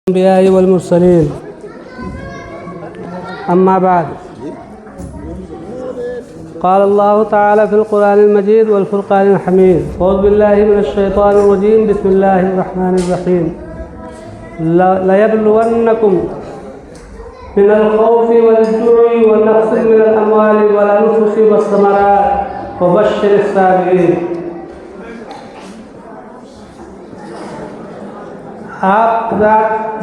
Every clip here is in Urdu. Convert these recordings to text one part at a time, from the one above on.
الأنبياء والمرسلين أما بعد قال الله تعالى في القرآن المجيد والفرقان الحميد أعوذ بالله من الشيطان الرجيم بسم الله الرحمن الرحيم ليبلونكم من الخوف والجوع ونقص من الأموال والأنفس والثمرات وبشر الصابرين. آپ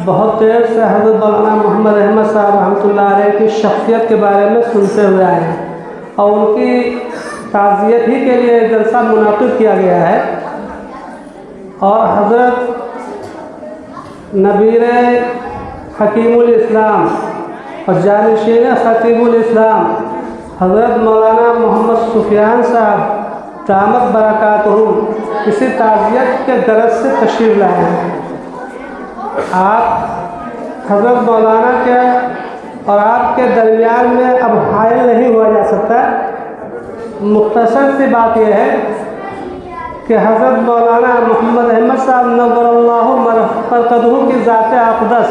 بہت دیر سے حضرت مولانا محمد احمد صاحب رحمۃ اللہ علیہ کی شخصیت کے بارے میں سنتے ہوئے آئے ہیں اور ان کی تعزیت ہی کے لیے جلسہ منعقد کیا گیا ہے. اور حضرت نبیر حکیم الاسلام اور جانشین خطیب الاسلام حضرت مولانا محمد سفیان صاحب دامت برکاتہم اسی تعزیت کے غرض سے تشریف لائے ہیں. آپ حضرت مولانا کے اور آپ کے درمیان میں اب حائل نہیں ہوا جا سکتا. مختصر سی بات یہ ہے کہ حضرت مولانا محمد احمد صاحب نور اللہ مرقدہ کی ذات اقدس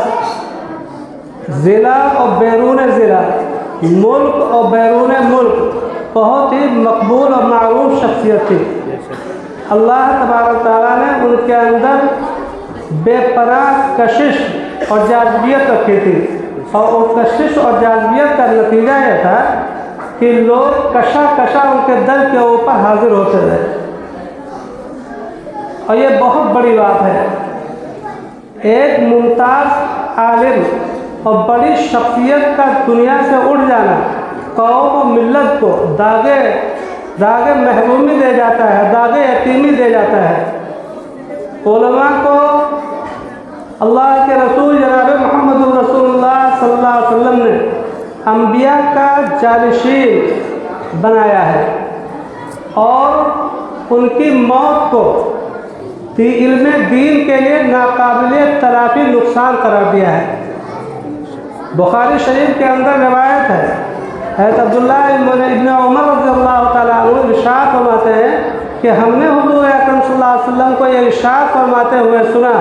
ضلع اور بیرون ضلع ملک اور بیرون ملک بہت ہی مقبول اور معروف شخصیت تھی. اللہ تبارک تعالیٰ نے ان کے اندر بے پناہ کشش اور جاذبیت رکھی تھی اور اس کشش اور جاذبیت کا نتیجہ یہ تھا کہ لوگ کشا ان کے در کے اوپر حاضر ہوتے رہے. اور یہ بہت بڑی بات ہے. ایک ممتاز عالم اور بڑی شخصیت کا دنیا سے اٹھ جانا قوم و ملت کو داغ محرومی دے جاتا ہے, داغ یتیمی دے جاتا ہے. علماء کو اللہ کے رسول جناب محمد رسول اللہ صلی اللہ علیہ وسلم نے انبیاء کا جانشین بنایا ہے اور ان کی موت کو علم دین کے لیے ناقابل تلافی نقصان قرار دیا ہے. بخاری شریف کے اندر روایت ہے, حضرت عبداللہ ابن عمر رضی اللہ تعالیٰ عنہ ارشاد فرماتے ہیں کہ ہم نے حضور اکرم صلی اللہ علیہ وسلم کو یہ ارشاد فرماتے ہوئے سنا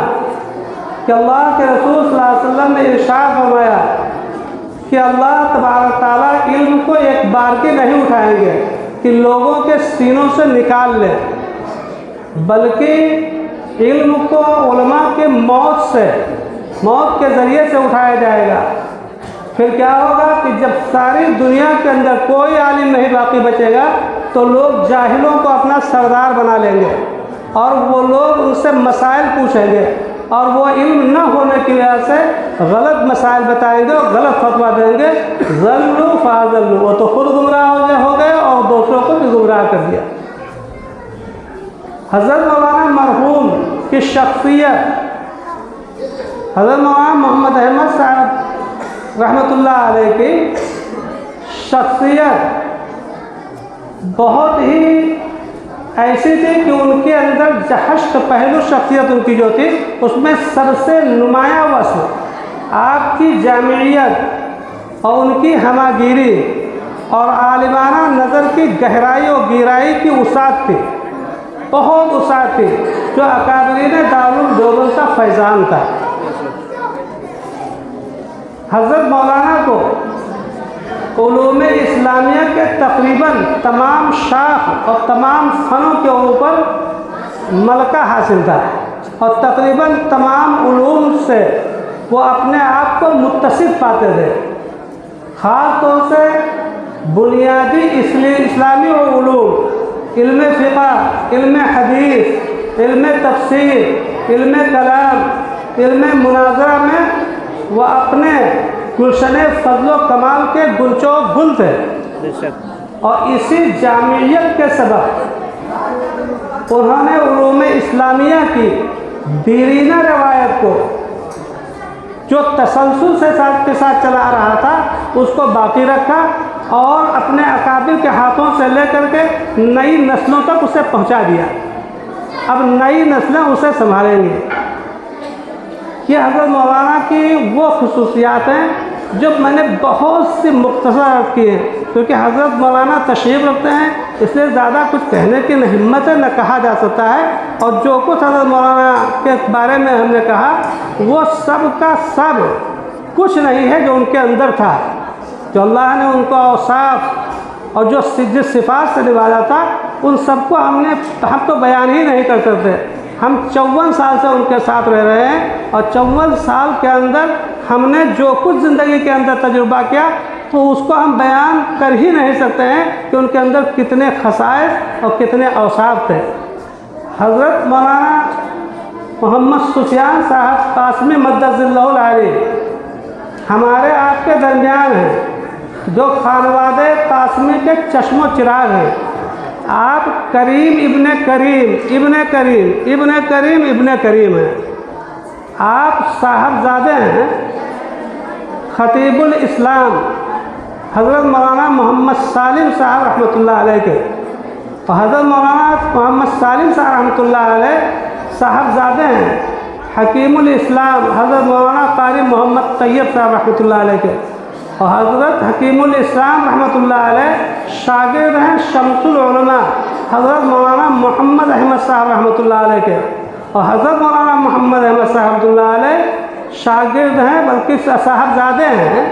کہ اللہ کے رسول صلی اللہ علیہ وسلم نے ارشاد فرمایا کہ اللہ تبارک تعالیٰ علم کو ایک بار کی نہیں اٹھائیں گے کہ لوگوں کے سینوں سے نکال لے, بلکہ علم کو علماء کے موت کے ذریعے سے اٹھایا جائے گا. پھر کیا ہوگا کہ جب ساری دنیا کے اندر کوئی عالم نہیں باقی بچے گا تو لوگ جاہلوں کو اپنا سردار بنا لیں گے اور وہ لوگ ان سے مسائل پوچھیں گے اور وہ علم نہ ہونے کی وجہ سے غلط مسائل بتائیں گے اور غلط فتویٰ دیں گے. ضلوا فاضلوا, وہ تو خود گمراہ ہو گئے اور دوسروں کو بھی گمراہ کر دیا. حضرت مولانا مرحوم کی شخصیت, حضرت مولانا محمد احمد صاحب رحمۃ اللہ علیہ کی شخصیت بہت ہی ایسی تھی کہ ان کے اندر جہش پہلو شخصیت ان کی جو تھی اس میں سب سے نمایاں وصف آپ کی جامعیت اور ان کی ہماگیری اور عالمانہ نظر کی گہرائی اور گہرائی کی وسعت تھی, بہت وسعت تھی, جو اکابرین دارالعلوم دیوبند کا فیضان تھا. حضرت مولانا کو علوم اسلامیہ کے تقریباً تمام شاخ اور تمام فنوں کے اوپر ملکہ حاصل تھا اور تقریباً تمام علوم سے وہ اپنے آپ کو متصف پاتے تھے. خاص طور سے بنیادی اسلامی علوم, علم فقہ, علم حدیث, علم تفسیر, علم کلام, علم مناظرہ میں وہ اپنے گلشن فضل و کمال کے گلچو گل تھے. اور اسی جامعیت کے سبب انہوں نے علوم اسلامیہ کی دیرینہ روایت کو جو تسلسل سے ساتھ کے ساتھ چلا رہا تھا اس کو باقی رکھا اور اپنے اکابر کے ہاتھوں سے لے کر کے نئی نسلوں تک اسے پہنچا دیا. اب نئی نسلیں اسے سنبھالیں گی. یہ حضرت مولانا کی وہ خصوصیات ہیں جو میں نے بہت سی مختصر عرض کی ہیں, کیونکہ حضرت مولانا تشریف رکھتے ہیں اس لیے زیادہ کچھ کہنے کی نہ ہمت ہے نہ کہا جا سکتا ہے، اور جو کچھ حضرت مولانا کے بارے میں ہم نے کہا وہ سب کا سب کچھ نہیں ہے جو ان کے اندر تھا، جو اللہ نے ان کو اوصاف اور جو جس صفات سے نوازا تھا ان سب کو ہم تو بیان ہی نہیں کر سکتے۔ ہم 54 سال سے ان کے ساتھ رہ رہے ہیں، اور 54 سال کے اندر ہم نے جو کچھ زندگی کے اندر تجربہ کیا تو اس کو ہم بیان کر ہی نہیں سکتے ہیں کہ ان کے اندر کتنے خصائص اور کتنے اوصاف تھے۔ حضرت مولانا محمد سفیان صاحب قاسمی مدد اللہ العالی ہمارے آپ کے درمیان ہیں، جو خانوادہ قاسمی کے چشم و چراغ ہیں۔ آپ کریم ابن کریم ہیں۔ آپ صاحبزادے ہیں خطیب الاسلام حضرت مولانا محمد سالم صاحب رحمۃ اللہ علیہ کے، اور حضرت مولانا محمد سالم صاحب رحمۃ اللہ علیہ صاحبزادے ہیں حکیم الاسلام حضرت مولانا قاری محمد طیب صاحب رحمۃ اللہ علیہ کے، اور حضرت حکیم الاسلام رحمۃ اللہ علیہ شاگرد ہیں شمس العلماء حضرت مولانا محمد احمد صاحب رحمۃ اللہ علیہ کے، اور حضرت مولانا محمد احمد صاحب رحمۃ اللہ علیہ شاگرد ہیں بلکہ صاحبزادے ہیں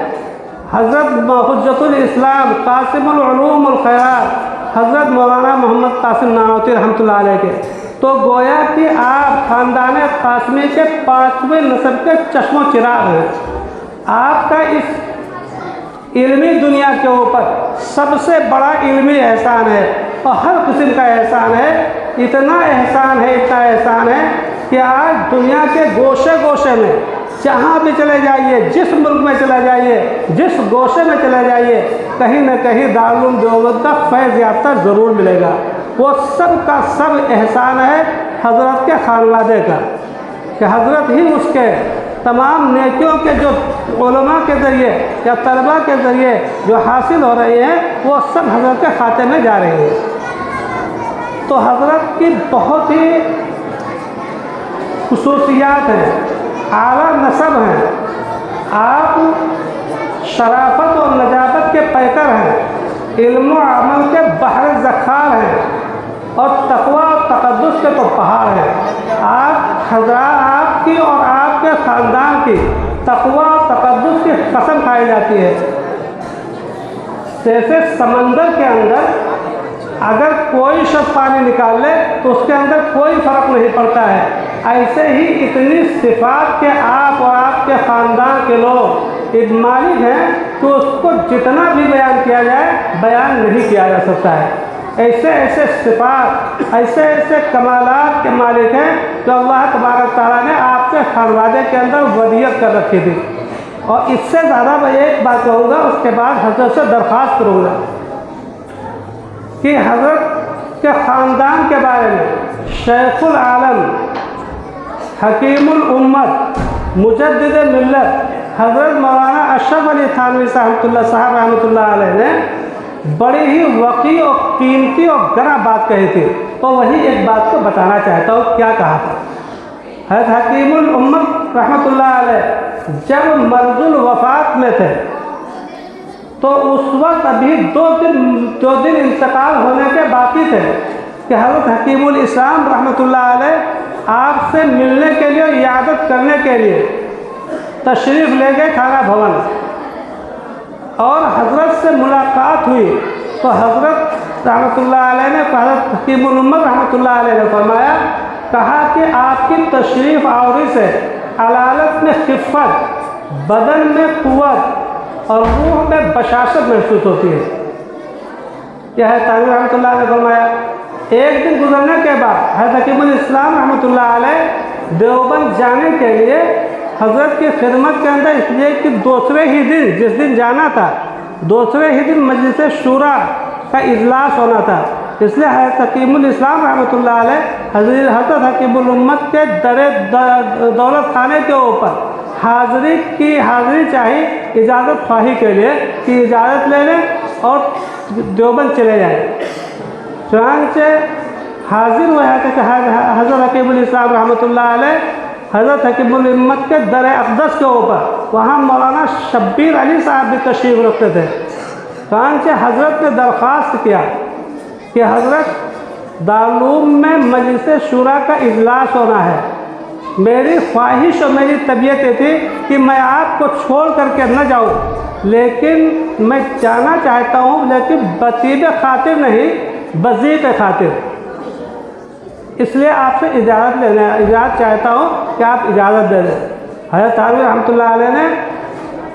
حضرت حجت الاسلام قاسم العلوم الخیرات حضرت مولانا محمد قاسم نانوتوی رحمۃ اللہ علیہ کے۔ تو گویا کہ آپ خاندان قاسمی کے 5ویں نسب کے چشم و چراغ ہیں۔ آپ کا اس علمی دنیا کے اوپر سب سے بڑا علمی احسان ہے، اور ہر قسم کا احسان ہے۔ اتنا احسان ہے کہ آج دنیا کے گوشے گوشے میں جہاں بھی چلے جائیے، جس ملک میں چلے جائیے، جس گوشے میں چلے جائیے، کہیں نہ کہیں دارالعلوم دیوبند کا فیض یافتہ ضرور ملے گا۔ وہ سب کا سب احسان ہے حضرت کے خانوادے کا، کہ حضرت ہی اس کے تمام نیکیوں کے جو علماء کے ذریعے یا طلباء کے ذریعے جو حاصل ہو رہی ہیں وہ سب حضرت کے کھاتے میں جا رہی ہیں۔ تو حضرت کی بہت ہی خصوصیات ہیں، اعلیٰ نسب ہیں، آپ شرافت اور نجابت کے پیکر ہیں، علم و عمل کے بحر ذخار ہیں، اور تقوی اور تقدس کے تو پہاڑ ہیں۔ آپ کی اور آپ کے خاندان کی تقوی اور تقدس کی قسم کھائی جاتی ہے۔ جیسے سمندر کے اندر اگر کوئی شخص پانی نکال لے تو اس کے اندر کوئی فرق نہیں پڑتا ہے، ایسے ہی اتنی صفات کے آپ اور آپ کے خاندان کے لوگ مالک ہیں کہ اس کو جتنا بھی بیان کیا جائے بیان نہیں کیا جا سکتا ہے۔ ایسے ایسے صفات، ایسے ایسے کمالات کے مالک ہیں جو اللہ تبارک تعالیٰ نے آپ کے خانوادے کے اندر ودیعت کر رکھی تھی۔ اور اس سے زیادہ میں ایک بات کہوں گا، اس کے بعد حضرت سے درخواست کروں گا کہ حضرت کے خاندان کے بارے میں شیخ العالم حکیم الامت مجدد ملت حضرت مولانا اشرف علی تھانوی صاحب رحمۃ اللہ علیہ نے بڑی ہی وقی اور قیمتی اور گراں بات کہی تھی، تو وہی ایک بات کو بتانا چاہتا ہوں۔ کیا کہا تھا حضرت حکیم الامت رحمۃ اللہ علیہ؟ جب مرض الوفات میں تھے تو اس وقت ابھی دو دن انتقال ہونے کے باقی تھے کہ حضرت حکیم الاسلام رحمۃ اللہ علیہ آپ سے ملنے کے لیے، عیادت کرنے کے لیے تشریف لے گئے کھانا بھون، اور حضرت سے ملاقات ہوئی تو حضرت رحمۃ اللہ علیہ نے، حضرت حکیم الامت رحمۃ اللہ علیہ نے فرمایا، کہا کہ آپ کی تشریف آوری سے علالت میں خفت، بدن میں قوت اور روح میں بشاشت محسوس ہوتی ہے۔ یہ ہے تانوی رحمۃ اللہ نے فرمایا۔ ایک دن گزرنے کے بعد حضرت حکیم الاسلام رحمۃ اللہ علیہ دیوبند جانے کے لیے حضرت کی خدمت کے اندر، اس لیے کہ دوسرے ہی دن، جس دن جانا تھا دوسرے ہی دن مجلس شورا کا اجلاس ہونا تھا، اس لیے حضرت حکیم الاسلام رحمۃ اللہ علیہ حضرت حکیم الامت کے دولت خانے کے اوپر حاضری چاہی اجازت خواہی کے لیے کہ اجازت لے لیں اور دیوبند چلے جائیں۔ چنانچہ حاضر ہوئے ہیں کہ حضرت حکیم الاسلام رحمۃ اللہ علیہ حضرت حکیم الامت کے در اقدس کے اوپر، وہاں مولانا شبیر علی صاحب بھی تشریف رکھتے تھے۔ چنانچہ حضرت نے درخواست کیا کہ حضرت دارالعلوم میں مجلس شورا کا اجلاس ہونا ہے، میری خواہش اور میری طبیعت یہ تھی کہ میں آپ کو چھوڑ کر کے نہ جاؤں، لیکن میں جانا چاہتا ہوں، لیکن بطیب خاطر نہیں، بضیق خاطر، اس لیے آپ سے اجازت چاہتا ہوں کہ آپ اجازت دے دیں۔ حضرت تھانوی رحمۃ اللہ علیہ نے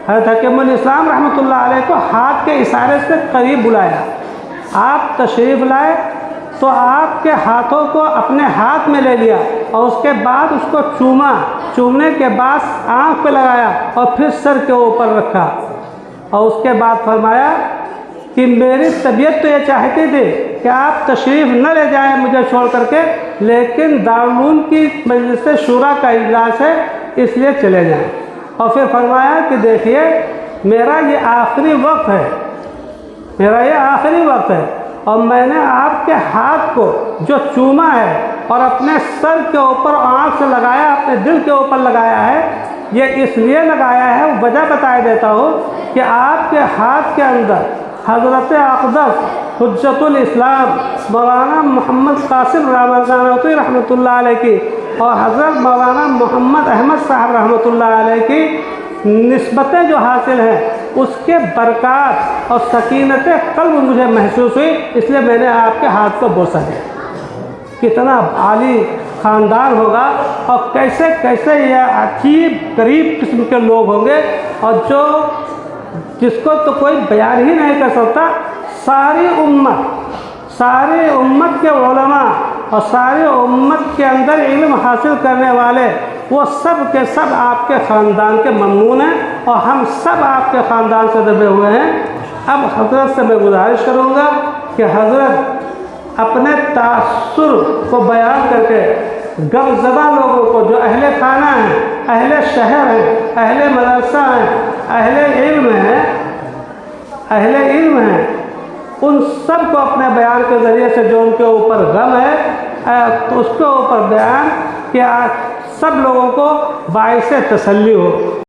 حضرت حکیم الاسلام رحمۃ اللہ علیہ کو ہاتھ کے اشارے سے قریب بلایا، آپ تشریف لائے تو آپ کے ہاتھوں کو اپنے ہاتھ میں لے لیا اور اس کے بعد اس کو چوما، چومنے کے بعد آنکھ پہ لگایا اور پھر سر کے اوپر رکھا، اور اس کے بعد فرمایا کہ میری طبیعت تو یہ چاہتی تھی کہ آپ تشریف نہ لے جائیں مجھے چھوڑ کر کے، لیکن دارالعلوم کی مجلس شورا کا اجلاس ہے اس لیے چلے جائیں۔ اور پھر فرمایا کہ دیکھیے میرا یہ آخری وقت ہے، میرا یہ آخری وقت ہے، اور میں نے آپ کے ہاتھ کو جو چوما ہے اور اپنے سر کے اوپر آنکھ سے لگایا، اپنے دل کے اوپر لگایا ہے، یہ اس لیے لگایا ہے، وجہ بتا دیتا ہوں کہ آپ کے ہاتھ کے اندر حضرت اقدس حجت الاسلام مولانا محمد قاسم رامضانوی رحمۃ اللہ علیہ کی اور حضرت مولانا محمد احمد صاحب رحمۃ اللہ علیہ کی نسبتیں جو حاصل ہیں، اس کے برکات اور سکینت قلب مجھے محسوس ہوئی، اس لیے میں نے آپ کے ہاتھ کو بوسا دیا۔ کتنا عالی خاندان ہوگا اور کیسے کیسے یہ عجیب غریب قسم کے لوگ ہوں گے، اور جس کو تو کوئی بیان ہی نہیں کر سکتا۔ ساری امت کے علماء اور ساری امت کے اندر علم حاصل کرنے والے، وہ سب کے سب آپ کے خاندان کے ممنون ہیں، اور ہم سب آپ کے خاندان سے دبے ہوئے ہیں۔ اب حضرت سے میں گزارش کروں گا کہ حضرت اپنے تاثر کو بیان کر کے غم زدہ لوگوں کو، جو اہل خانہ ہیں، اہل شہر ہیں، اہل مدرسہ ہیں، اہل علم ہیں، ان سب کو اپنے بیان کے ذریعے سے جو ان کے اوپر غم ہے تو اس کے اوپر بیان کہ سب لوگوں کو باعث تسلی ہو۔